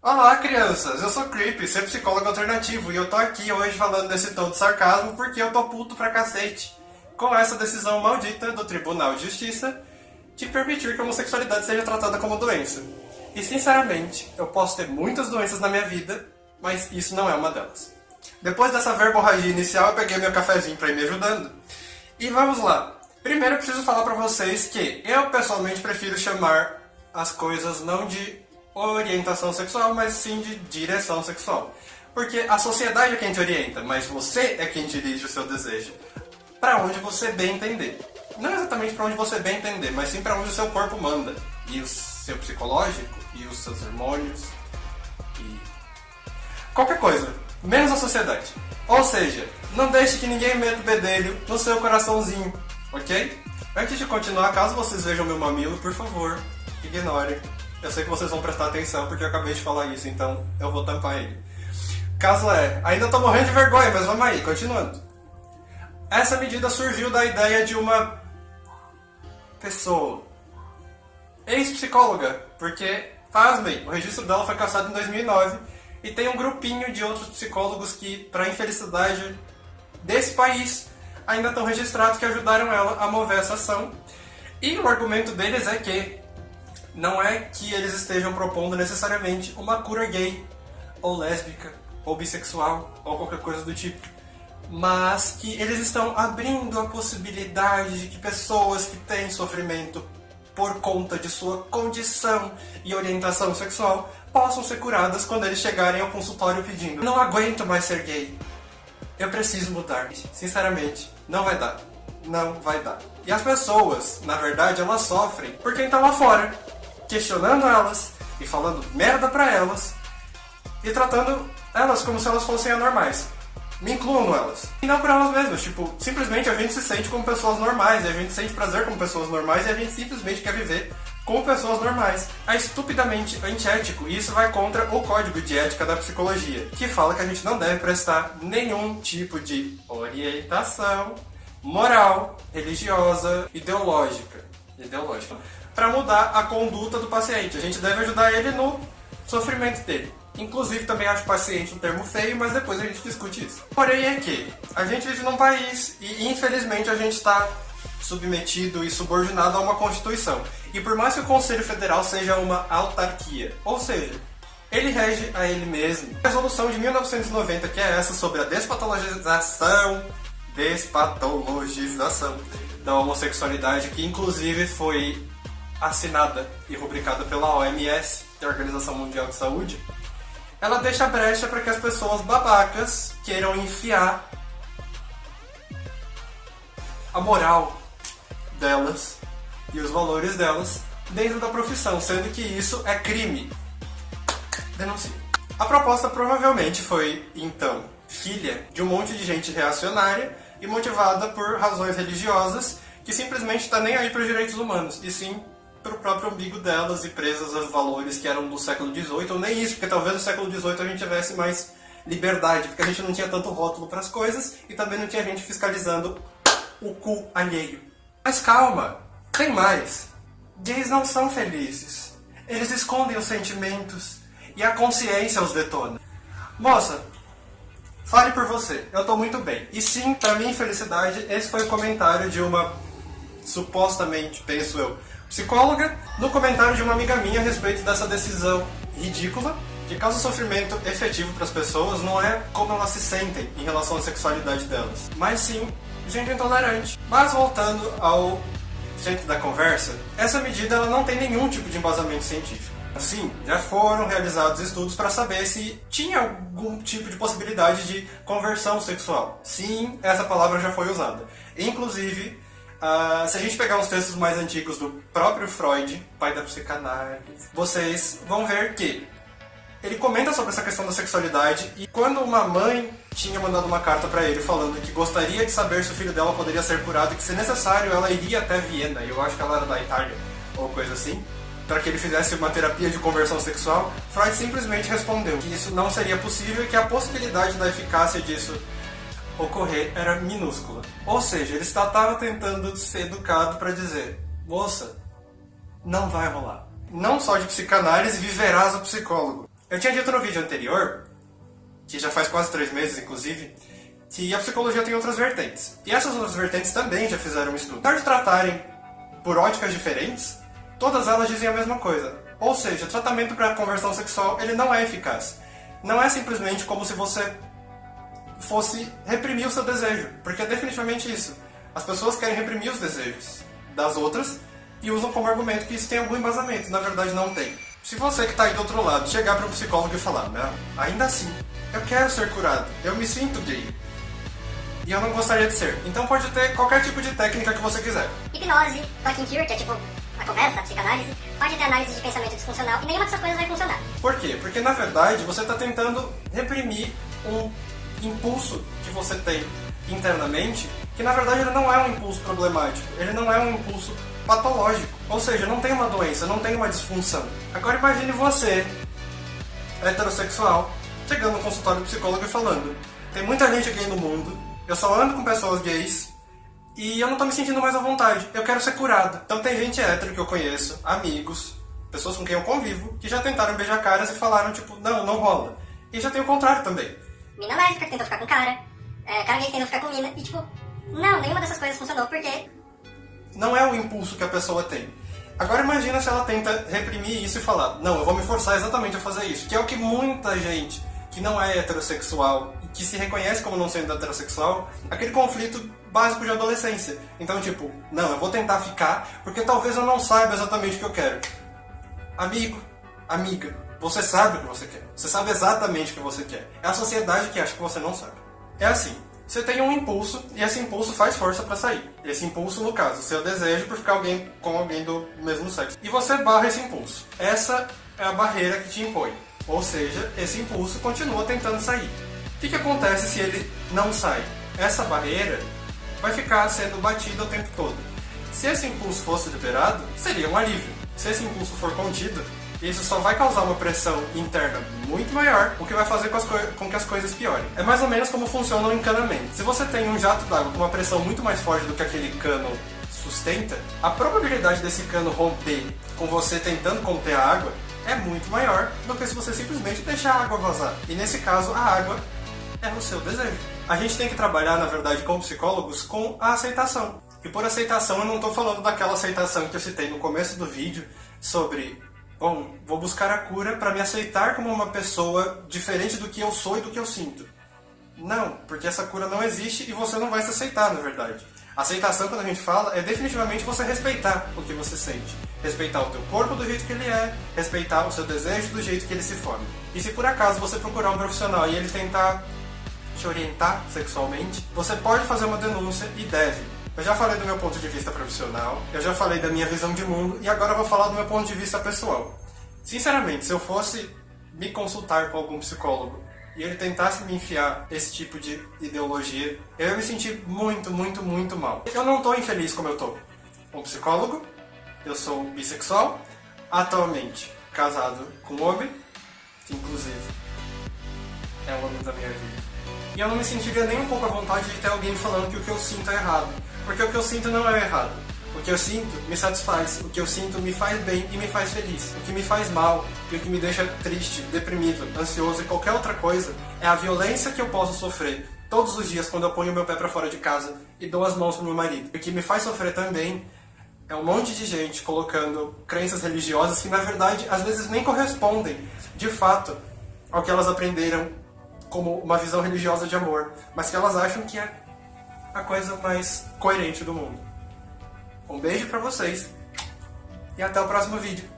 Olá, crianças! Eu sou Creepy, seu psicólogo alternativo, e eu tô aqui hoje falando desse tom de sarcasmo porque eu tô puto pra cacete com essa decisão maldita do Tribunal de Justiça de permitir que a homossexualidade seja tratada como doença. E sinceramente, eu posso ter muitas doenças na minha vida, mas isso não é uma delas. Depois dessa verborragia inicial, eu peguei meu cafezinho pra ir me ajudando. E vamos lá. Primeiro eu preciso falar pra vocês que eu pessoalmente prefiro chamar as coisas não de orientação sexual, mas sim de direção sexual. Porque a sociedade é quem te orienta, mas você é quem dirige o seu desejo. Pra onde você bem entender. Não exatamente pra onde você bem entender, mas sim pra onde o seu corpo manda. E o seu psicológico, e os seus hormônios, e qualquer coisa, menos a sociedade. Ou seja, não deixe que ninguém meta o bedelho no seu coraçãozinho, ok? Antes de continuar, caso vocês vejam meu mamilo, por favor, ignorem. Eu sei que vocês vão prestar atenção porque eu acabei de falar isso, então eu vou tampar ele. Caso ainda tô morrendo de vergonha, mas vamos aí, continuando. Essa medida surgiu da ideia de uma pessoa, ex-psicóloga, porque, pasmem, o registro dela foi cassado em 2009 e tem um grupinho de outros psicólogos que, para infelicidade desse país, ainda estão registrados que ajudaram ela a mover essa ação. E o argumento deles é que não é que eles estejam propondo necessariamente uma cura gay, ou lésbica, ou bissexual, ou qualquer coisa do tipo, mas que eles estão abrindo a possibilidade de que pessoas que têm sofrimento por conta de sua condição e orientação sexual possam ser curadas quando eles chegarem ao consultório pedindo: não aguento mais ser gay, eu preciso mudar. Sinceramente, não vai dar. Não vai dar. E as pessoas, na verdade, elas sofrem por quem tá lá fora, questionando elas e falando merda pra elas e tratando elas como se elas fossem anormais. Me incluam elas. E não por elas mesmas, tipo, simplesmente a gente se sente como pessoas normais, e a gente sente prazer como pessoas normais, e a gente simplesmente quer viver como pessoas normais. É estupidamente antiético, e isso vai contra o código de ética da psicologia, que fala que a gente não deve prestar nenhum tipo de orientação moral, religiosa, ideológica para mudar a conduta do paciente. A gente deve ajudar ele no sofrimento dele. Inclusive, também acho paciente um termo feio, mas depois a gente discute isso. Porém é que a gente vive num país e, infelizmente, a gente está submetido e subordinado a uma Constituição. E por mais que o Conselho Federal seja uma autarquia, ou seja, ele rege a ele mesmo. A resolução de 1990, que é essa sobre a despatologização da homossexualidade, que inclusive foi assinada e rubricada pela OMS, que é a Organização Mundial de Saúde, ela deixa brecha para que as pessoas babacas queiram enfiar a moral delas e os valores delas dentro da profissão, sendo que isso é crime. Denuncie. A proposta provavelmente foi, então, filha de um monte de gente reacionária e motivada por razões religiosas que simplesmente está nem aí para os direitos humanos, e sim para o próprio umbigo delas e presas aos valores que eram do século XVIII, ou nem isso, porque talvez no século XVIII a gente tivesse mais liberdade, porque a gente não tinha tanto rótulo para as coisas e também não tinha gente fiscalizando o cu alheio. Mas calma, tem mais. Gays não são felizes. Eles escondem os sentimentos e a consciência os detona. Moça, fale por você, eu tô muito bem. E sim, pra minha infelicidade, esse foi o comentário de uma, supostamente, penso eu, psicóloga, no comentário de uma amiga minha a respeito dessa decisão ridícula, que causa sofrimento efetivo para as pessoas, não é como elas se sentem em relação à sexualidade delas, mas sim gente intolerante. Mas voltando ao centro da conversa, essa medida ela não tem nenhum tipo de embasamento científico. Sim, já foram realizados estudos para saber se tinha algum tipo de possibilidade de conversão sexual. Sim, essa palavra já foi usada. Inclusive, se a gente pegar uns textos mais antigos do próprio Freud, pai da psicanálise, vocês vão ver que ele comenta sobre essa questão da sexualidade, e quando uma mãe tinha mandado uma carta para ele falando que gostaria de saber se o filho dela poderia ser curado e que, se necessário, ela iria até Viena, e eu acho que ela era da Itália, ou coisa assim, para que ele fizesse uma terapia de conversão sexual, Freud simplesmente respondeu que isso não seria possível e que a possibilidade da eficácia disso ocorrer era minúscula. Ou seja, ele estava tentando ser educado para dizer: moça, não vai rolar. Não só de psicanálise viverás o psicólogo. Eu tinha dito no vídeo anterior, que já faz quase 3 meses, inclusive, que a psicologia tem outras vertentes. E essas outras vertentes também já fizeram um estudo. Apesar de tratarem por óticas diferentes, todas elas dizem a mesma coisa. Ou seja, o tratamento para conversão sexual ele não é eficaz. Não é simplesmente como se você fosse reprimir o seu desejo, porque é definitivamente isso. As pessoas querem reprimir os desejos das outras e usam como argumento que isso tem algum embasamento. Na verdade, não tem. Se você que está aí do outro lado chegar para um psicólogo e falar, não, ainda assim, eu quero ser curado, eu me sinto gay e eu não gostaria de ser. Então pode ter qualquer tipo de técnica que você quiser. Hipnose, talking cure, que é tipo a conversa, a psicanálise, pode ter análise de pensamento disfuncional e nenhuma dessas coisas vai funcionar. Por quê? Porque na verdade você está tentando reprimir um impulso que você tem internamente, que na verdade ele não é um impulso problemático, ele não é um impulso patológico, ou seja, não tem uma doença, não tem uma disfunção. Agora imagine você, heterossexual, chegando no consultório do psicólogo e falando, tem muita gente gay no mundo, eu só ando com pessoas gays e eu não tô me sentindo mais à vontade, eu quero ser curado. Então tem gente hétero que eu conheço, amigos, pessoas com quem eu convivo, que já tentaram beijar caras e falaram tipo, não, não rola. E já tem o contrário também. Mina lésbica que tentou ficar com cara gay que tentou ficar com mina, e tipo, não, nenhuma dessas coisas funcionou, porque não é o impulso que a pessoa tem. Agora imagina se ela tenta reprimir isso e falar, não, eu vou me forçar exatamente a fazer isso, que é o que muita gente que não é heterossexual e que se reconhece como não sendo heterossexual, aquele conflito básico de adolescência. Então, tipo, não, eu vou tentar ficar porque talvez eu não saiba exatamente o que eu quero. Amigo, amiga, você sabe o que você quer. Você sabe exatamente o que você quer. É a sociedade que acha que você não sabe. É assim, você tem um impulso e esse impulso faz força pra sair. Esse impulso, no caso, seu desejo por ficar com alguém do mesmo sexo. E você barra esse impulso. Essa é a barreira que te impõe. Ou seja, esse impulso continua tentando sair. O que acontece se ele não sai? Essa barreira vai ficar sendo batida o tempo todo. Se esse impulso fosse liberado, seria um alívio. Se esse impulso for contido, isso só vai causar uma pressão interna muito maior, o que vai fazer com que as coisas piorem. É mais ou menos como funciona o encanamento. Se você tem um jato d'água com uma pressão muito mais forte do que aquele cano sustenta, a probabilidade desse cano romper com você tentando conter a água é muito maior do que se você simplesmente deixar a água vazar. E nesse caso, a água é o seu desejo. A gente tem que trabalhar, na verdade, como psicólogos, com a aceitação. E por aceitação, eu não estou falando daquela aceitação que eu citei no começo do vídeo sobre, bom, vou buscar a cura para me aceitar como uma pessoa diferente do que eu sou e do que eu sinto. Não, porque essa cura não existe e você não vai se aceitar, na verdade. Aceitação, quando a gente fala, é definitivamente você respeitar o que você sente. Respeitar o teu corpo do jeito que ele é, respeitar o seu desejo do jeito que ele se forma. E se por acaso você procurar um profissional e ele tentar te orientar sexualmente, você pode fazer uma denúncia e deve. Eu já falei do meu ponto de vista profissional, eu já falei da minha visão de mundo e agora eu vou falar do meu ponto de vista pessoal. Sinceramente, se eu fosse me consultar com algum psicólogo e ele tentasse me enfiar esse tipo de ideologia, eu ia me sentir muito, muito, muito mal. Eu não tô infeliz como eu tô. Um psicólogo, eu sou bissexual, atualmente casado com um homem, que inclusive é o homem da minha vida. E eu não me sentiria nem um pouco à vontade de ter alguém falando que o que eu sinto é errado. Porque o que eu sinto não é errado. O que eu sinto me satisfaz, o que eu sinto me faz bem e me faz feliz. O que me faz mal e o que me deixa triste, deprimido, ansioso e qualquer outra coisa é a violência que eu posso sofrer todos os dias quando eu ponho meu pé pra fora de casa e dou as mãos pro meu marido. O que me faz sofrer também é um monte de gente colocando crenças religiosas que na verdade às vezes nem correspondem de fato ao que elas aprenderam como uma visão religiosa de amor, mas que elas acham que é a coisa mais coerente do mundo. Um beijo pra vocês e até o próximo vídeo.